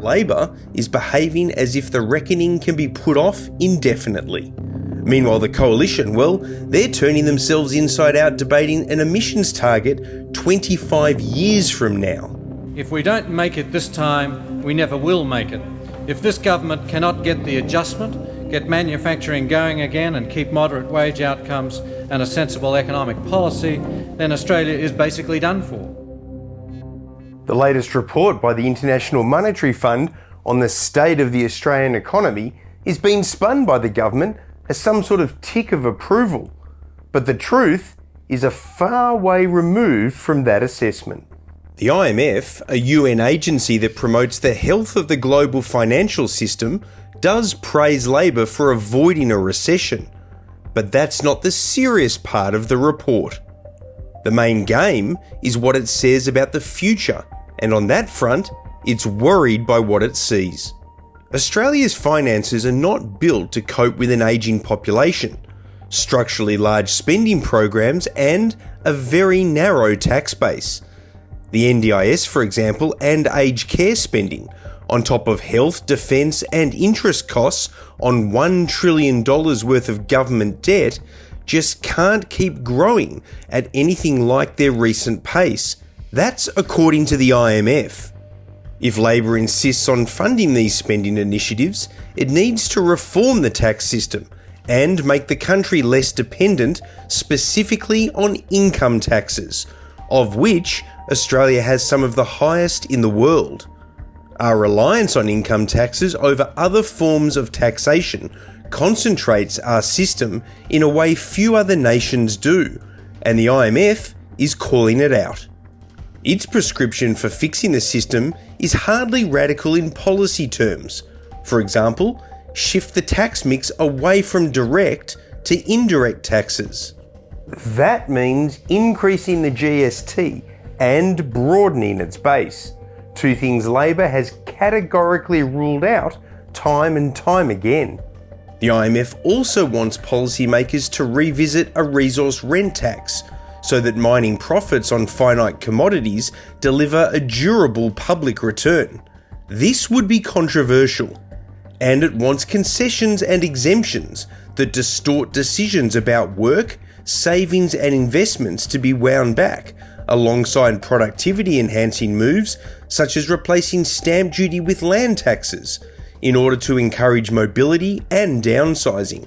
Labor is behaving as if the reckoning can be put off indefinitely. Meanwhile, the coalition, well, they're turning themselves inside out debating an emissions target 25 years from now. If we don't make it this time, we never will make it. If this government cannot get the adjustment, get manufacturing going again and keep moderate wage outcomes and a sensible economic policy, then Australia is basically done for. The latest report by the International Monetary Fund on the state of the Australian economy is being spun by the government as some sort of tick of approval. But the truth is a far way removed from that assessment. The IMF, a UN agency that promotes the health of the global financial system, does praise Labor for avoiding a recession. But that's not the serious part of the report. The main game is what it says about the future, and on that front, it's worried by what it sees. Australia's finances are not built to cope with an ageing population, structurally large spending programs, and a very narrow tax base. The NDIS, for example, and aged care spending, on top of health, defence and interest costs on $1 trillion worth of government debt, just can't keep growing at anything like their recent pace. That's according to the IMF. If Labor insists on funding these spending initiatives, it needs to reform the tax system and make the country less dependent specifically on income taxes, of which Australia has some of the highest in the world. Our reliance on income taxes over other forms of taxation concentrates our system in a way few other nations do, and the IMF is calling it out. Its prescription for fixing the system is hardly radical in policy terms. For example, shift the tax mix away from direct to indirect taxes. That means increasing the GST and broadening its base, two things Labor has categorically ruled out time and time again. The IMF also wants policymakers to revisit a resource rent tax, so that mining profits on finite commodities deliver a durable public return. This would be controversial, and it wants concessions and exemptions that distort decisions about work, savings and investments to be wound back, alongside productivity-enhancing moves such as replacing stamp duty with land taxes, in order to encourage mobility and downsizing.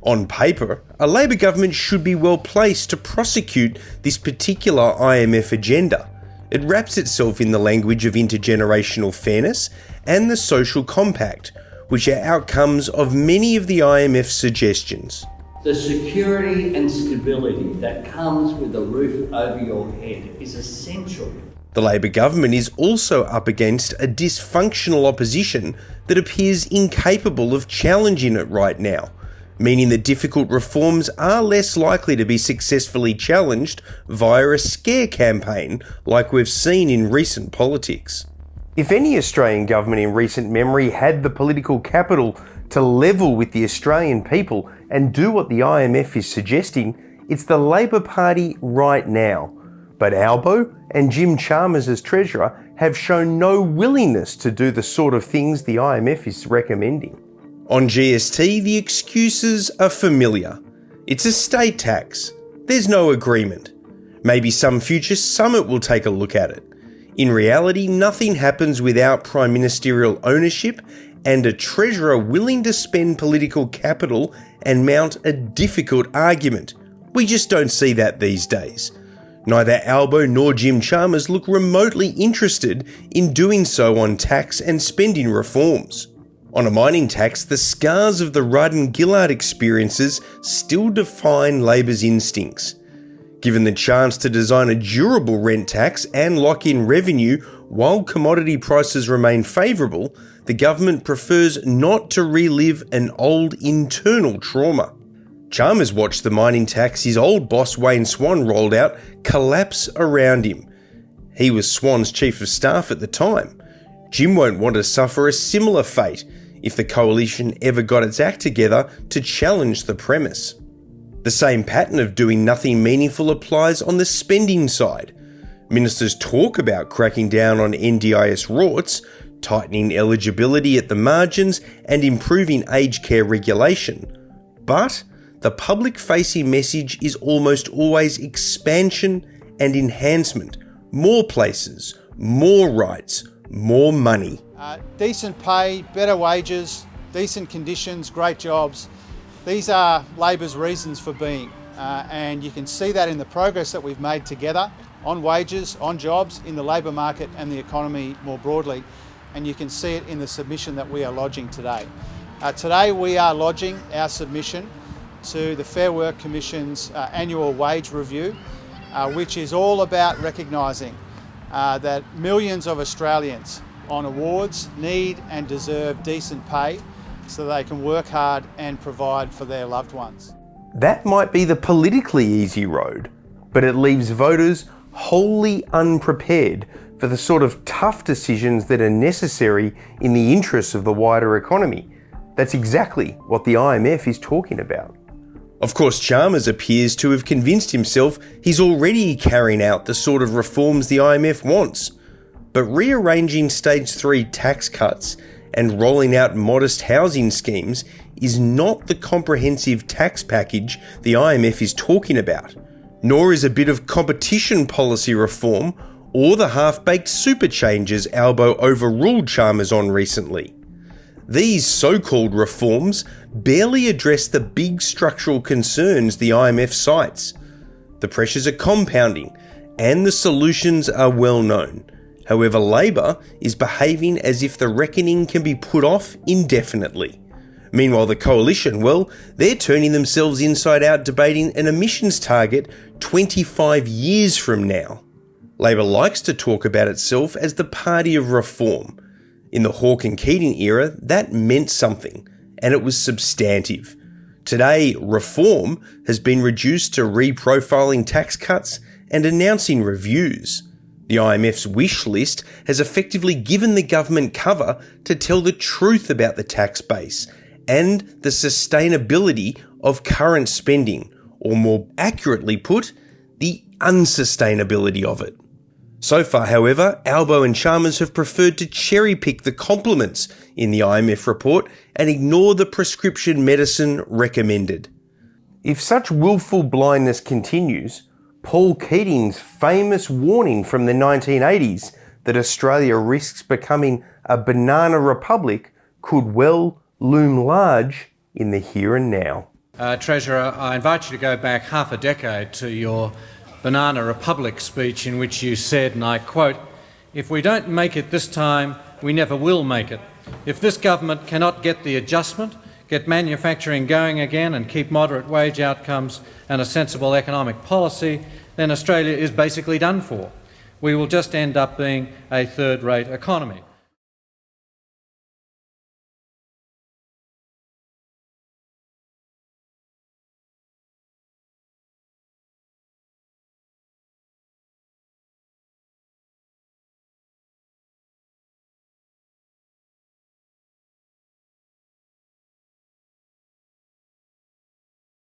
On paper, a Labor government should be well placed to prosecute this particular IMF agenda. It wraps itself in the language of intergenerational fairness and the social compact, which are outcomes of many of the IMF's suggestions. The security and stability that comes with a roof over your head is essential. The Labor government is also up against a dysfunctional opposition that appears incapable of challenging it right now, meaning that difficult reforms are less likely to be successfully challenged via a scare campaign like we've seen in recent politics. If any Australian government in recent memory had the political capital to level with the Australian people and do what the IMF is suggesting, it's the Labor Party right now. But Albo and Jim Chalmers as Treasurer have shown no willingness to do the sort of things the IMF is recommending. On GST, the excuses are familiar. It's a state tax. There's no agreement. Maybe some future summit will take a look at it. In reality, nothing happens without prime ministerial ownership and a treasurer willing to spend political capital and mount a difficult argument. We just don't see that these days. Neither Albo nor Jim Chalmers look remotely interested in doing so on tax and spending reforms. On a mining tax, the scars of the Rudd and Gillard experiences still define Labor's instincts. Given the chance to design a durable rent tax and lock in revenue while commodity prices remain favourable, the government prefers not to relive an old internal trauma. Chalmers watched the mining tax his old boss Wayne Swan rolled out collapse around him. He was Swan's chief of staff at the time. Jim won't want to suffer a similar fate if the coalition ever got its act together to challenge the premise. The same pattern of doing nothing meaningful applies on the spending side. Ministers talk about cracking down on NDIS rorts, tightening eligibility at the margins and improving aged care regulation. But the public-facing message is almost always expansion and enhancement. More places, more rights, more money. Decent pay, better wages, decent conditions, great jobs. These are Labor's reasons for being. And you can see that in the progress that we've made together on wages, on jobs, in the labour market and the economy more broadly. And you can see it in the submission that we are lodging today. Today we are lodging our submission to the Fair Work Commission's annual wage review, which is all about recognising that millions of Australians on awards need and deserve decent pay so they can work hard and provide for their loved ones. That might be the politically easy road, but it leaves voters wholly unprepared for the sort of tough decisions that are necessary in the interests of the wider economy. That's exactly what the IMF is talking about. Of course, Chalmers appears to have convinced himself he's already carrying out the sort of reforms the IMF wants. But rearranging stage 3 tax cuts and rolling out modest housing schemes is not the comprehensive tax package the IMF is talking about, nor is a bit of competition policy reform or the half-baked super changes Albo overruled Chalmers on recently. These so-called reforms barely address the big structural concerns the IMF cites. The pressures are compounding, and the solutions are well known. However, Labor is behaving as if the reckoning can be put off indefinitely. Meanwhile, the coalition, well, they're turning themselves inside out debating an emissions target 25 years from now. Labor likes to talk about itself as the party of reform. In the Hawke and Keating era, that meant something, and it was substantive. Today, reform has been reduced to reprofiling tax cuts and announcing reviews. The IMF's wish list has effectively given the government cover to tell the truth about the tax base and the sustainability of current spending, or more accurately put, the unsustainability of it. So far, however, Albo and Chalmers have preferred to cherry-pick the compliments in the IMF report and ignore the prescription medicine recommended. If such willful blindness continues, Paul Keating's famous warning from the 1980s that Australia risks becoming a banana republic could well loom large in the here and now. Treasurer, I invite you to go back half a decade to your Banana Republic speech in which you said, and I quote, "If we don't make it this time, we never will make it. If this government cannot get the adjustment, get manufacturing going again and keep moderate wage outcomes and a sensible economic policy, then Australia is basically done for. We will just end up being a third-rate economy."